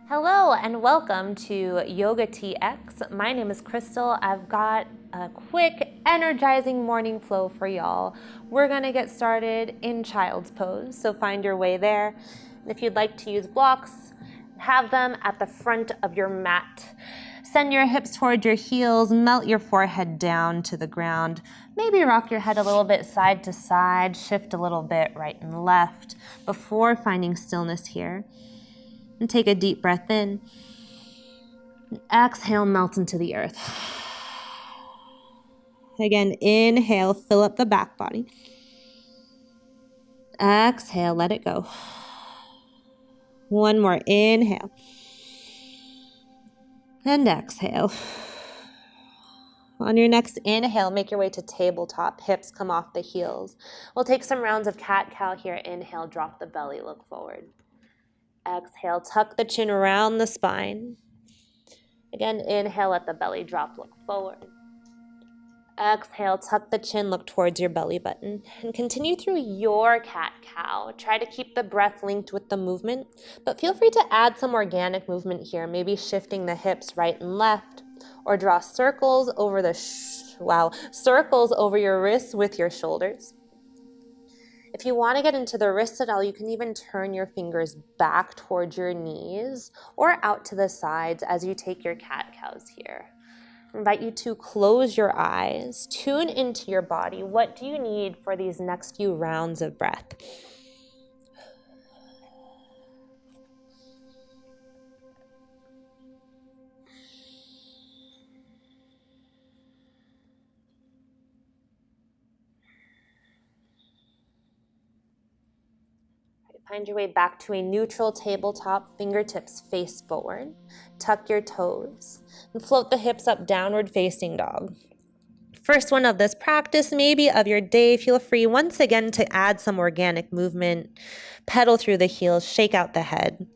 Hello and welcome to Yoga TX. My name is Crystal. I've got a quick, energizing morning flow for y'all. We're gonna get started in child's pose, so find your way there. And if you'd like to use blocks, have them at the front of your mat. Send your hips toward your heels, melt your forehead down to the ground. Maybe rock your head a little bit side to side, shift a little bit right and left before finding stillness here. And take a deep breath in. And exhale, melt into the earth. Again, inhale, fill up the back body. Exhale, let it go. One more, inhale. And exhale. On your next inhale, make your way to tabletop. Hips come off the heels. We'll take some rounds of cat-cow here. Inhale, drop the belly, look forward. Exhale, tuck the chin around the spine. Again, inhale, let the belly drop, look forward. Exhale, tuck the chin, look towards your belly button. And continue through your cat-cow. Try to keep the breath linked with the movement, but feel free to add some organic movement here, maybe shifting the hips right and left, or draw circles over circles over your wrists with your shoulders. If you want to get into the wrists at all, you can even turn your fingers back towards your knees or out to the sides as you take your cat-cows here. I invite you to close your eyes, tune into your body. What do you need for these next few rounds of breath? Find your way back to a neutral tabletop, fingertips face forward. Tuck your toes and float the hips up, downward facing dog. First one of this practice, maybe of your day. Feel free once again to add some organic movement. Pedal through the heels, shake out the head.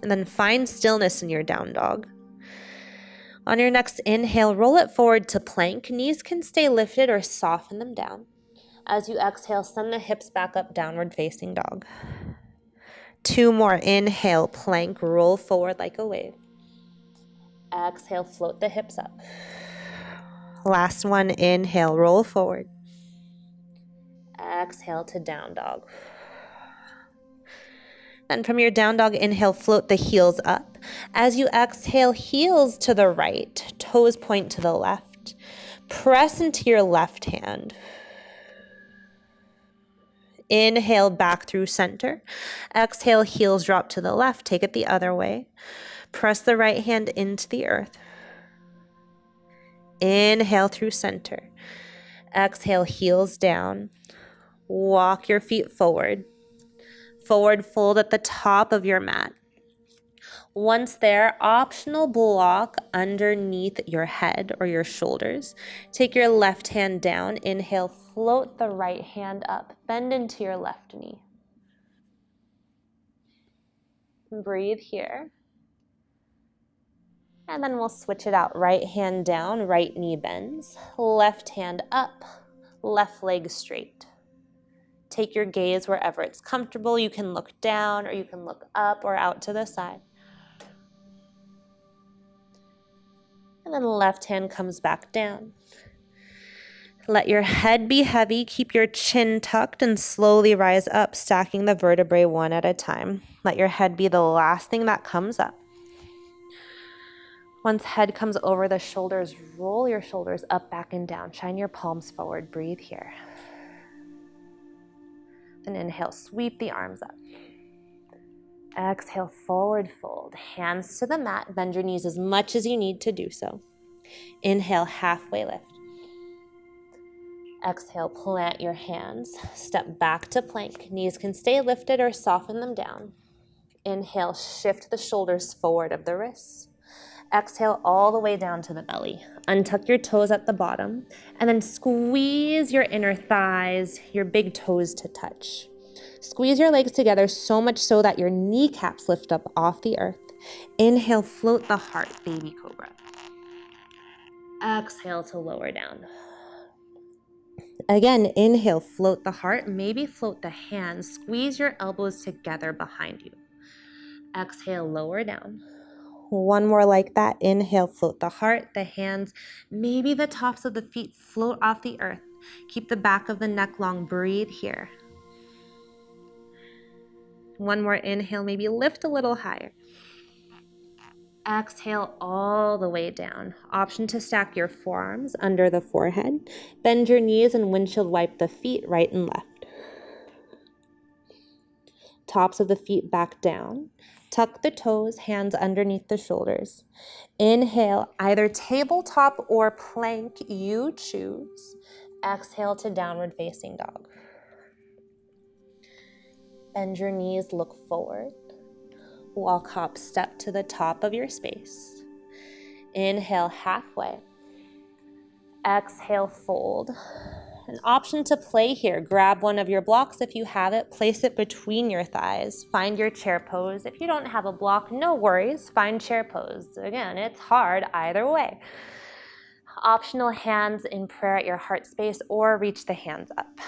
And then find stillness in your down dog. On your next inhale, roll it forward to plank. Knees can stay lifted or soften them down. As you exhale, send the hips back up, downward facing dog. Two more. Inhale, plank, roll forward like a wave. Exhale, float the hips up. Last one. Inhale, roll forward. Exhale to down dog. And from your down dog, inhale, float the heels up. As you exhale, heels to the right, toes point to the left. Press into your left hand. Inhale, back through center. Exhale, heels drop to the left. Take it the other way. Press the right hand into the earth. Inhale through center. Exhale, heels down. Walk your feet forward. Forward fold at the top of your mat. Once there, optional block underneath your head or your shoulders. Take your left hand down. Inhale, float the right hand up. Bend into your left knee. Breathe here. And then we'll switch it out. Right hand down, right knee bends. Left hand up, left leg straight. Take your gaze wherever it's comfortable. You can look down or you can look up or out to the side. And then the left hand comes back down. Let your head be heavy. Keep your chin tucked and slowly rise up, stacking the vertebrae one at a time. Let your head be the last thing that comes up. Once head comes over the shoulders, roll your shoulders up, back, and down. Shine your palms forward. Breathe here. Then inhale, sweep the arms up. Exhale, forward fold. Hands to the mat. Bend your knees as much as you need to do so. Inhale, halfway lift. Exhale, plant your hands. Step back to plank. Knees can stay lifted or soften them down. Inhale, shift the shoulders forward of the wrists. Exhale all the way down to the belly. Untuck your toes at the bottom and then squeeze your inner thighs, your big toes to touch. Squeeze your legs together so much so that your kneecaps lift up off the earth. Inhale, float the heart, baby cobra. Exhale to lower down. Again, inhale, float the heart, maybe float the hands. Squeeze your elbows together behind you. Exhale, lower down. One more like that. Inhale, float the heart, the hands, maybe the tops of the feet float off the earth. Keep the back of the neck long. Breathe here. One more inhale, maybe lift a little higher. Exhale all the way down. Option to stack your forearms under the forehead. Bend your knees and windshield wipe the feet right and left. Tops of the feet back down. Tuck the toes, hands underneath the shoulders. Inhale, either tabletop or plank, you choose. Exhale to downward facing dog. Bend your knees, look forward. Walk, hop, step to the top of your space. Inhale, halfway. Exhale, fold. An option to play here. Grab one of your blocks if you have it. Place it between your thighs. Find your chair pose. If you don't have a block, no worries. Find chair pose. Again, it's hard either way. Optional hands in prayer at your heart space or reach the hands up.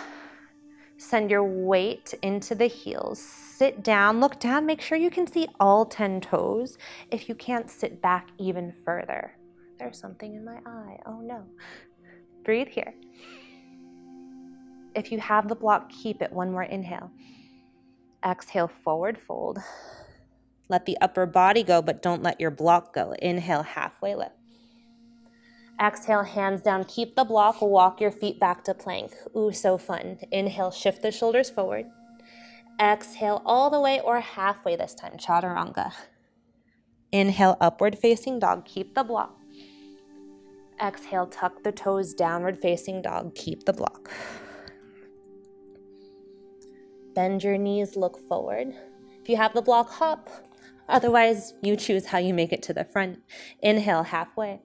Send your weight into the heels. Sit down, look down, make sure you can see all 10 toes. If you can't, sit back even further. There's something in my eye. Oh no. Breathe here. If you have the block, keep it. One more inhale. Exhale, forward fold. Let the upper body go, but don't let your block go. Inhale, halfway lift. Exhale, hands down. Keep the block. Walk your feet back to plank. Ooh, so fun. Inhale, shift the shoulders forward. Exhale, all the way or halfway this time. Chaturanga. Inhale, upward facing dog. Keep the block. Exhale, tuck the toes, downward facing dog. Keep the block. Bend your knees, look forward. If you have the block, hop. Otherwise, you choose how you make it to the front. Inhale, halfway.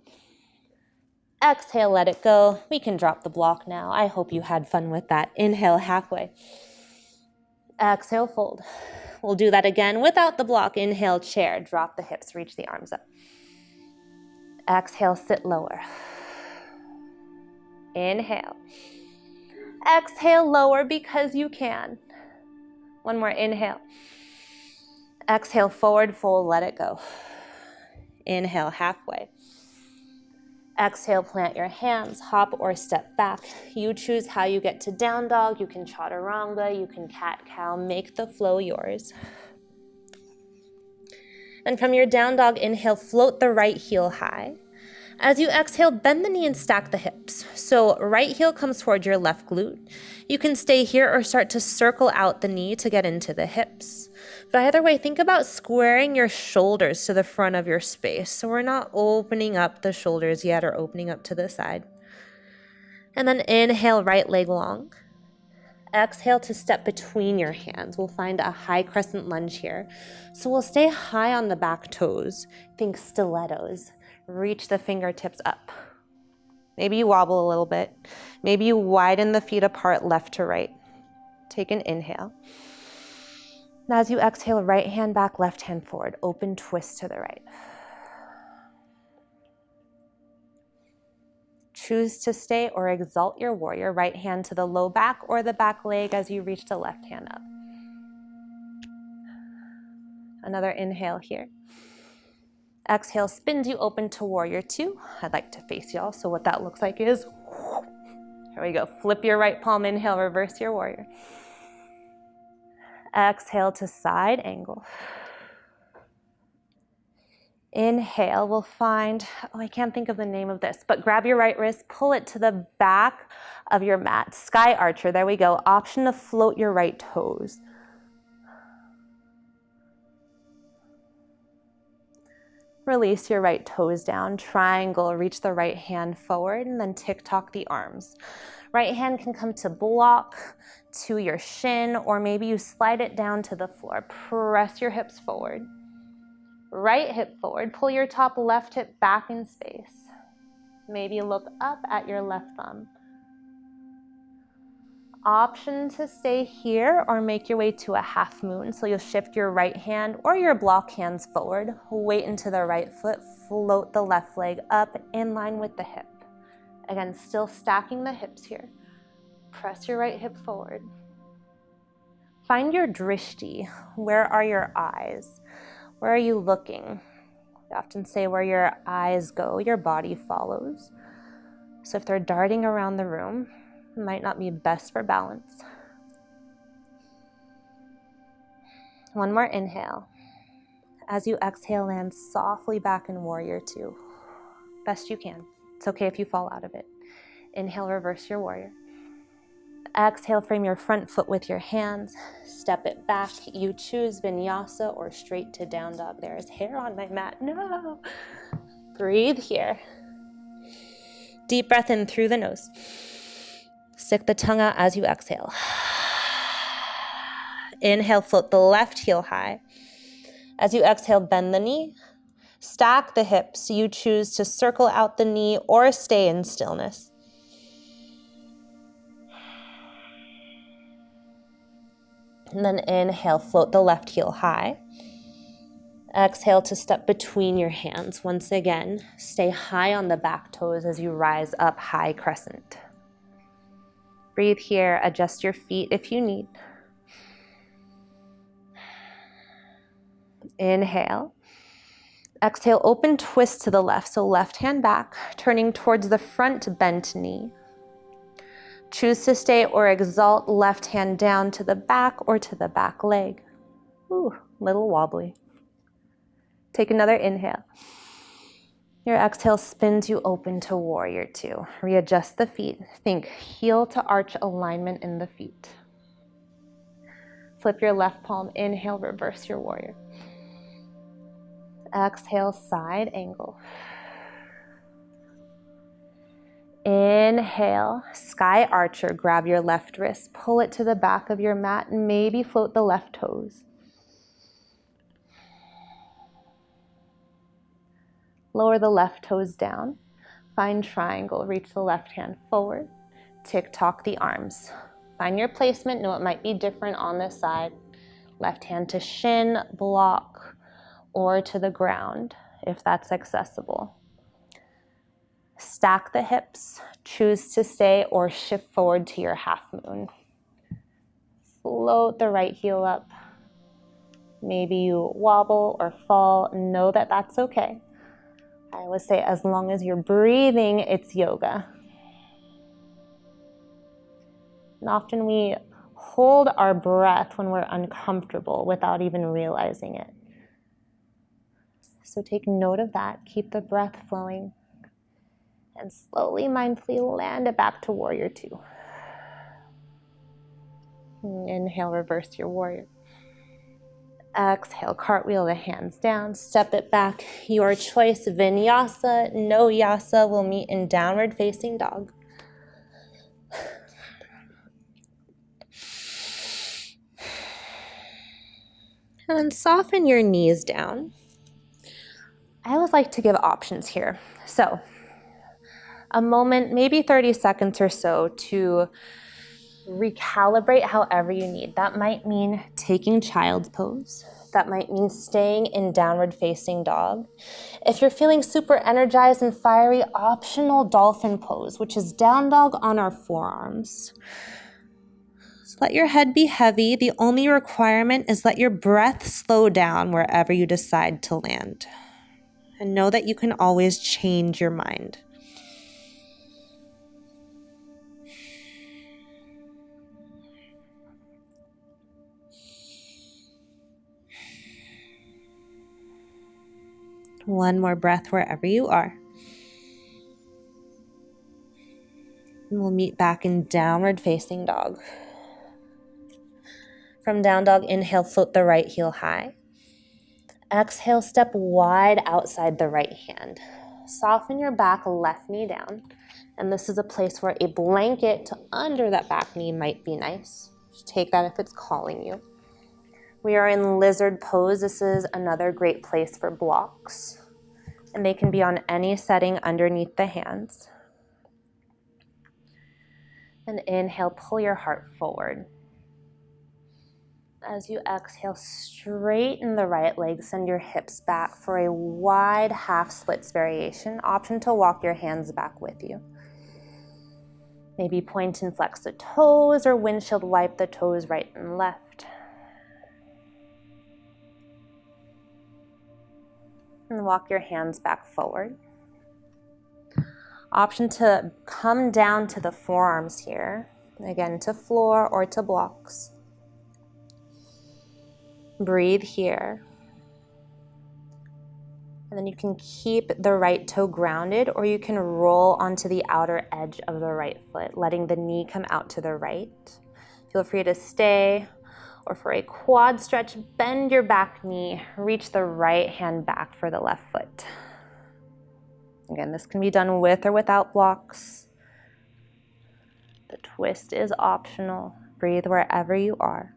Exhale, let it go. We can drop the block now. I hope you had fun with that. Inhale, halfway. Exhale, fold. We'll do that again without the block. Inhale, chair. Drop the hips, reach the arms up. Exhale, sit lower. Inhale. Exhale, lower because you can. One more inhale. Exhale, forward fold, let it go. Inhale, halfway. Exhale, plant your hands, hop or step back. You choose how you get to down dog. You can chaturanga, you can cat-cow. Make the flow yours. And from your down dog, inhale, float the right heel high. As you exhale, bend the knee and stack the hips. So right heel comes toward your left glute. You can stay here or start to circle out the knee to get into the hips. But either way, think about squaring your shoulders to the front of your space. So we're not opening up the shoulders yet or opening up to the side. And then inhale, right leg long. Exhale to step between your hands. We'll find a high crescent lunge here. So we'll stay high on the back toes. Think stilettos. Reach the fingertips up. Maybe you wobble a little bit. Maybe you widen the feet apart left to right. Take an inhale. Now as you exhale, right hand back, left hand forward. Open twist to the right. Choose to stay or exalt your warrior. Right hand to the low back or the back leg as you reach the left hand up. Another inhale here. Exhale, spins you open to warrior two. I'd like to face y'all, so what that looks like is, here we go. Flip your right palm, inhale, reverse your warrior. Exhale to side angle. Inhale, we'll find, I can't think of the name of this, but grab your right wrist, pull it to the back of your mat. Sky archer, there we go. Option to float your right toes. Release your right toes down, triangle, reach the right hand forward, and then tick-tock the arms. Right hand can come to block, to your shin, or maybe you slide it down to the floor. Press your hips forward. Right hip forward, pull your top left hip back in space. Maybe look up at your left thumb. Option to stay here or make your way to a half moon. So you'll shift your right hand or your block hands forward, weight into the right foot, float the left leg up in line with the hip. Again, still stacking the hips here. Press your right hip forward. Find your drishti. Where are your eyes? Where are you looking? We often say where your eyes go, your body follows. So if they're darting around the room, it might not be best for balance. One more inhale. As you exhale, land softly back in warrior two. Best you can. It's okay if you fall out of it. Inhale, reverse your warrior. Exhale, frame your front foot with your hands. Step it back. You choose vinyasa or straight to down dog. There is hair on my mat. No. Breathe here. Deep breath in through the nose. Stick the tongue out as you exhale. Inhale, float the left heel high. As you exhale, bend the knee. Stack the hips. You choose to circle out the knee or stay in stillness. And then inhale, float the left heel high. Exhale to step between your hands. Once again, stay high on the back toes as you rise up, high crescent. Breathe here, adjust your feet if you need. Inhale. Exhale, open twist to the left, so left hand back, turning towards the front bent knee. Choose to stay or exalt, left hand down to the back or to the back leg. Ooh, little wobbly. Take another inhale. Your exhale spins you open to warrior two. Readjust the feet. Think heel to arch alignment in the feet. Flip your left palm. Inhale, reverse your warrior. Exhale, side angle. Inhale, sky archer. Grab your left wrist, pull it to the back of your mat, and maybe float the left toes. Lower the left toes down. Find triangle, reach the left hand forward. Tick-tock the arms. Find your placement. Know it might be different on this side. Left hand to shin, block, or to the ground, if that's accessible. Stack the hips. Choose to stay or shift forward to your half moon. Float the right heel up. Maybe you wobble or fall. Know that that's okay. I always say, as long as you're breathing, it's yoga. And often we hold our breath when we're uncomfortable without even realizing it. So take note of that. Keep the breath flowing. And slowly, mindfully land it back to warrior two. Inhale, reverse your warrior. Exhale, cartwheel the hands down, step it back. Your choice, vinyasa, no yasa, will meet in downward facing dog. And soften your knees down. I always like to give options here. So, a moment, maybe 30 seconds or so to recalibrate however you need. That might mean taking child's pose. That might mean staying in downward facing dog. If you're feeling super energized and fiery, optional dolphin pose, which is down dog on our forearms. So let your head be heavy. The only requirement is let your breath slow down wherever you decide to land. And know that you can always change your mind. One more breath wherever you are. And we'll meet back in downward facing dog. From down dog, inhale, float the right heel high. Exhale, step wide outside the right hand. Soften your back, left knee down. And this is a place where a blanket to under that back knee might be nice. Just take that if it's calling you. We are in lizard pose. This is another great place for blocks. And they can be on any setting underneath the hands. And inhale, pull your heart forward. As you exhale, straighten the right leg, send your hips back for a wide half splits variation. Option to walk your hands back with you. Maybe point and flex the toes or windshield wipe the toes right and left. And walk your hands back forward. Option to come down to the forearms here. Again, to floor or to blocks. Breathe here. And then you can keep the right toe grounded, or you can roll onto the outer edge of the right foot, letting the knee come out to the right. Feel free to stay, or for a quad stretch, bend your back knee, reach the right hand back for the left foot. Again, this can be done with or without blocks. The twist is optional. Breathe wherever you are.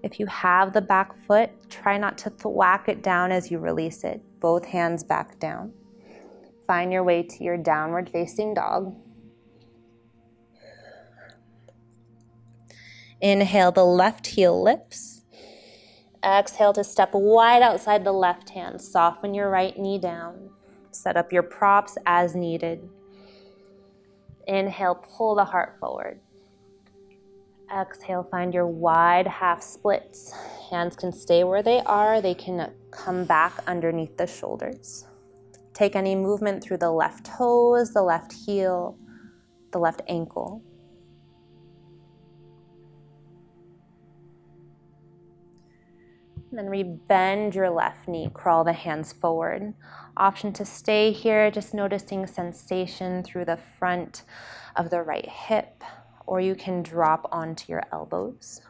If you have the back foot, try not to thwack it down as you release it. Both hands back down. Find your way to your downward facing dog. Inhale, the left heel lifts. Exhale to step wide outside the left hand. Soften your right knee down. Set up your props as needed. Inhale, pull the heart forward. Exhale, find your wide half splits. Hands can stay where they are. They can come back underneath the shoulders. Take any movement through the left toes, the left heel, the left ankle. And then rebend your left knee, crawl the hands forward. Option to stay here, just noticing sensation through the front of the right hip, or you can drop onto your elbows.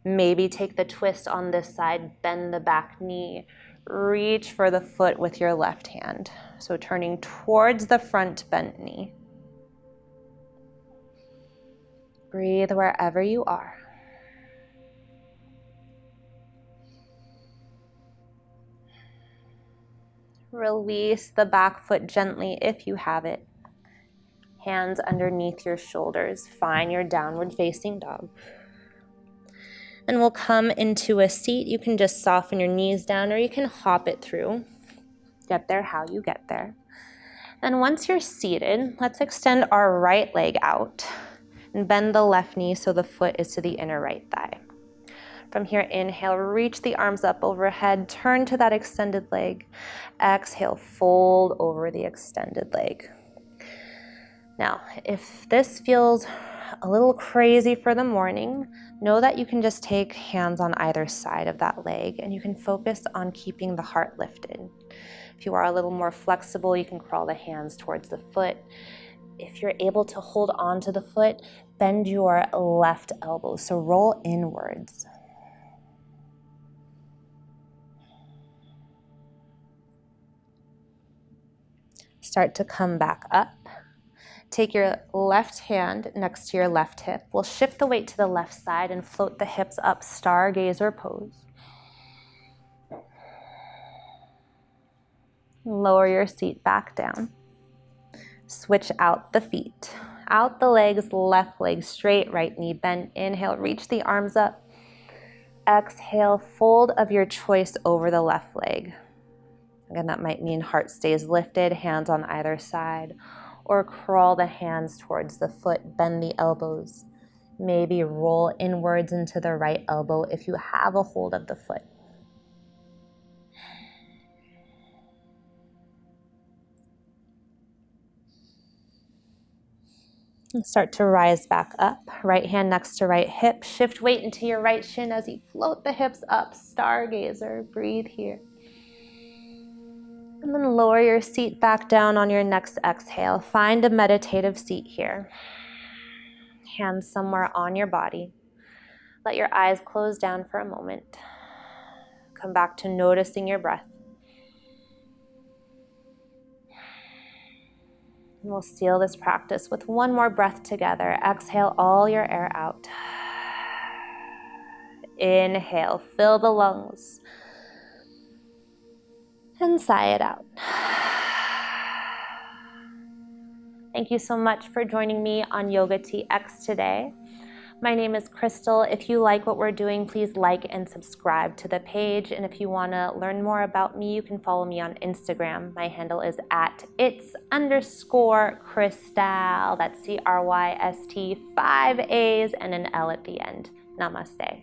Maybe take the twist on this side, bend the back knee, reach for the foot with your left hand. So turning towards the front bent knee. Breathe wherever you are. Release the back foot gently if you have it. Hands underneath your shoulders. Find your downward facing dog. And we'll come into a seat. You can just soften your knees down, or you can hop it through. Get there how you get there. And once you're seated, let's extend our right leg out and bend the left knee so the foot is to the inner right thigh. From here, inhale, reach the arms up overhead, turn to that extended leg. Exhale, fold over the extended leg. Now, if this feels a little crazy for the morning, know that you can just take hands on either side of that leg and you can focus on keeping the heart lifted. If you are a little more flexible, you can crawl the hands towards the foot. If you're able to hold on to the foot, bend your left elbow, so roll inwards. Start to come back up. Take your left hand next to your left hip. We'll shift the weight to the left side and float the hips up, stargazer pose. Lower your seat back down. Switch out the feet. Out the legs, left leg straight, right knee bent. Inhale, reach the arms up. Exhale, fold of your choice over the left leg. Again, that might mean heart stays lifted, hands on either side, or crawl the hands towards the foot, bend the elbows. Maybe roll inwards into the right elbow if you have a hold of the foot. And start to rise back up. Right hand next to right hip. Shift weight into your right shin as you float the hips up, stargazer. Breathe here. And then lower your seat back down on your next exhale. Find a meditative seat here. Hands somewhere on your body. Let your eyes close down for a moment. Come back to noticing your breath. And we'll seal this practice with one more breath together. Exhale all your air out. Inhale, fill the lungs. And sigh it out. Thank you so much for joining me on Yoga TX today. My name is Crystal. If you like what we're doing, please like and subscribe to the page. And if you want to learn more about me, you can follow me on Instagram. My handle is at its_Crystal. That's CRYST, 5 A's and an L at the end. Namaste.